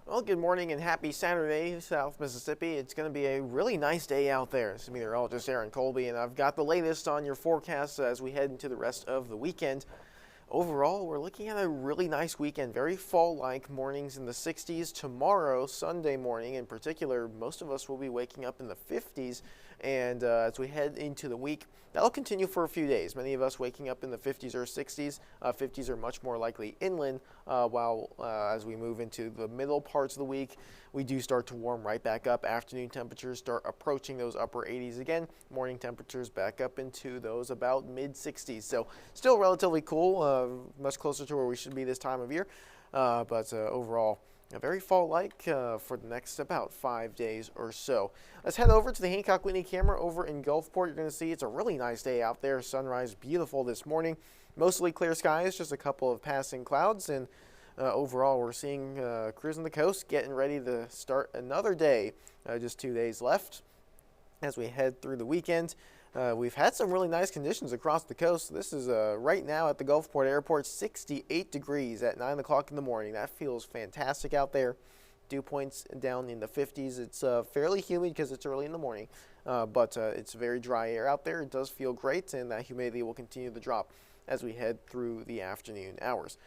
Well, good morning and happy Saturday, South Mississippi. It's going to be a really nice day out there. This is meteorologist Aaron Colby, and I've got the latest on your forecast as we head into the rest of the weekend. Overall, we're looking at a really nice weekend, very fall-like, mornings in the 60s. Tomorrow, Sunday morning in particular, most of us will be waking up in the 50s, and as we head into the week, that'll continue for a few days. Many of us waking up in the 50s or 60s. 50s are much more likely inland, while as we move into the middle parts of the week, we do start to warm right back up. Afternoon temperatures start approaching those upper 80s again. Morning temperatures back up into those about mid 60s. So still relatively cool, much closer to where we should be this time of year. But overall, very fall-like for the next about 5 days or so. Let's head over to the Hancock Whitney camera over in Gulfport. You're going to see it's a really nice day out there. Sunrise beautiful this morning. Mostly clear skies, just a couple of passing clouds, and overall, we're seeing Cruisin the Coast getting ready to start another day. Just 2 days left as we head through the weekend. We've had some really nice conditions across the coast. This is right now at the Gulfport Airport, 68 degrees at 9 o'clock in the morning. That feels fantastic out there. Dew points down in the 50s. It's fairly humid because it's early in the morning, but it's very dry air out there. It does feel great, and that humidity will continue to drop as we head through the afternoon hours.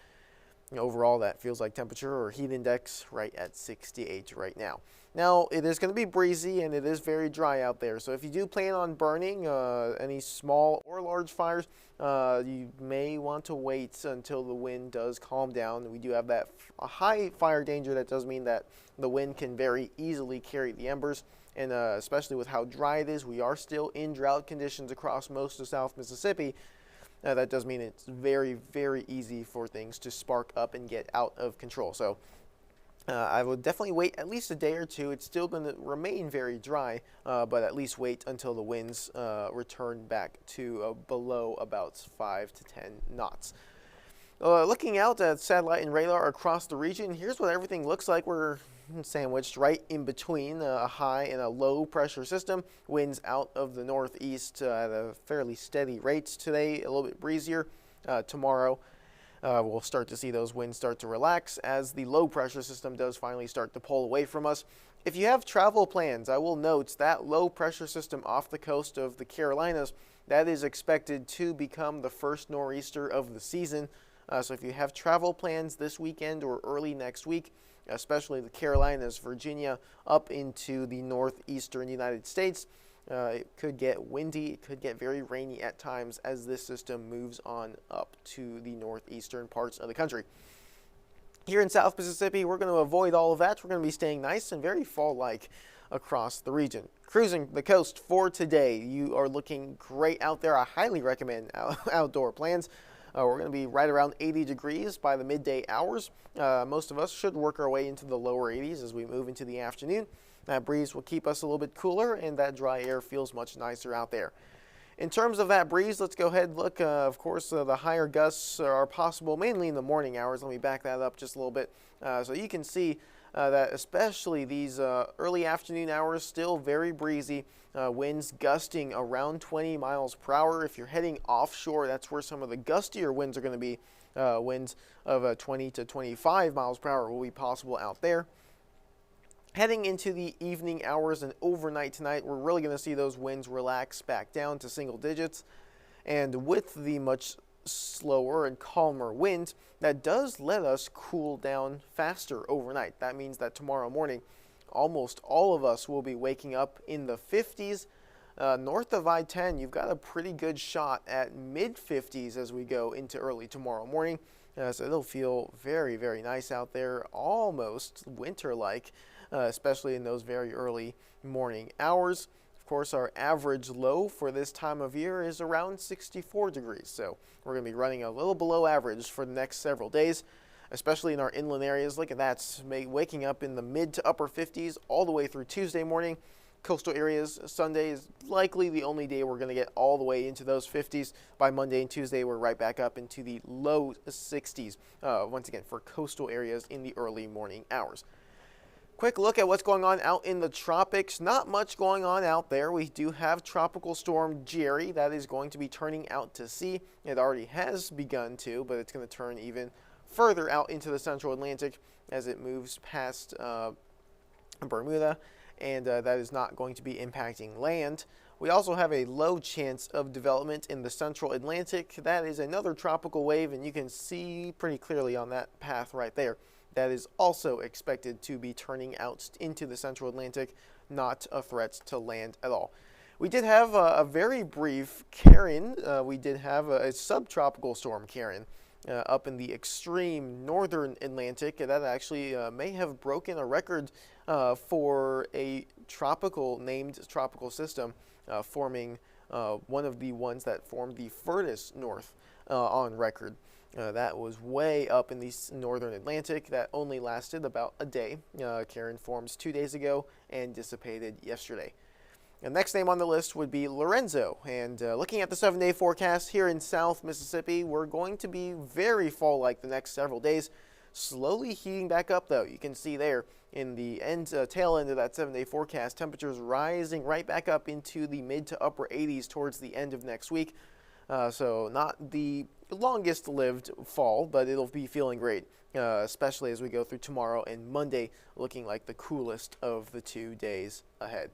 Overall, that feels like temperature or heat index right at 68 right now. Now, it is going to be breezy and it is very dry out there. So if you do plan on burning any small or large fires, you may want to wait until the wind does calm down. We do have that high fire danger. That does mean that the wind can very easily carry the embers. And especially with how dry it is, we are still in drought conditions across most of South Mississippi. That does mean it's very, very easy for things to spark up and get out of control. So I would definitely wait at least a day or two. It's still going to remain very dry, but at least wait until the winds return back to below about 5 to 10 knots. Looking out at satellite and radar across the region, here's what everything looks like. We're sandwiched right in between a high and a low pressure system. Winds out of the northeast at a fairly steady rate today, a little bit breezier. Tomorrow we'll start to see those winds start to relax as the low pressure system does finally start to pull away from us. If you have travel plans, I will note that low pressure system off the coast of the Carolinas, that is expected to become the first nor'easter of the season. So if you have travel plans this weekend or early next week, especially the Carolinas, Virginia, up into the northeastern United States, it could get windy, it could get very rainy at times as this system moves on up to the northeastern parts of the country. Here in South Mississippi, we're going to avoid all of that. We're going to be staying nice and very fall-like across the region. Cruising the coast for today. You are looking great out there. I highly recommend outdoor plans. We're going to be right around 80 degrees by the midday hours. Most of us should work our way into the lower 80s as we move into the afternoon. That breeze will keep us a little bit cooler, and that dry air feels much nicer out there. In terms of that breeze, let's go ahead and look. Of course, the higher gusts are possible mainly in the morning hours. Let me back that up just a little bit. So you can see that especially these early afternoon hours, still very breezy. Winds gusting around 20 miles per hour. If you're heading offshore, that's where some of the gustier winds are going to be. Winds of 20 to 25 miles per hour will be possible out there. Heading into the evening hours and overnight tonight, we're really going to see those winds relax back down to single digits. And with the much slower and calmer wind, that does let us cool down faster overnight. That means that tomorrow morning, almost all of us will be waking up in the 50s. North of I-10, you've got a pretty good shot at mid-50s as we go into early tomorrow morning. So it'll feel very, very nice out there, almost winter-like, especially in those very early morning hours. Of course, our average low for this time of year is around 64 degrees. So we're going to be running a little below average for the next several days, especially in our inland areas. Look at that, waking up in the mid to upper 50s all the way through Tuesday morning. Coastal areas, Sunday is likely the only day we're going to get all the way into those 50s. By Monday and Tuesday, we're right back up into the low 60s, once again, for coastal areas in the early morning hours. Quick look at what's going on out in the tropics. Not much going on out there. We do have Tropical Storm Jerry that is going to be turning out to sea. It already has begun to, but it's going to turn even further out into the central Atlantic as it moves past Bermuda, and that is not going to be impacting land. We also have a low chance of development in the central Atlantic. That is another tropical wave, and you can see pretty clearly on that path right there. That is also expected to be turning out into the central Atlantic, not a threat to land at all. We did have a very brief Karen. We did have a subtropical storm Karen up in the extreme northern Atlantic. That actually may have broken a record for a named tropical system forming one of the ones that formed the furthest north on record. That was way up in the northern Atlantic. That only lasted about a day. Karen formed 2 days ago and dissipated yesterday. The next name on the list would be Lorenzo. And looking at the 7-day forecast here in South Mississippi, we're going to be very fall-like the next several days. Slowly heating back up, though. You can see there in the tail end of that 7-day forecast, temperatures rising right back up into the mid to upper 80s towards the end of next week. So not the longest-lived fall, but it'll be feeling great, especially as we go through tomorrow and Monday, looking like the coolest of the 2 days ahead.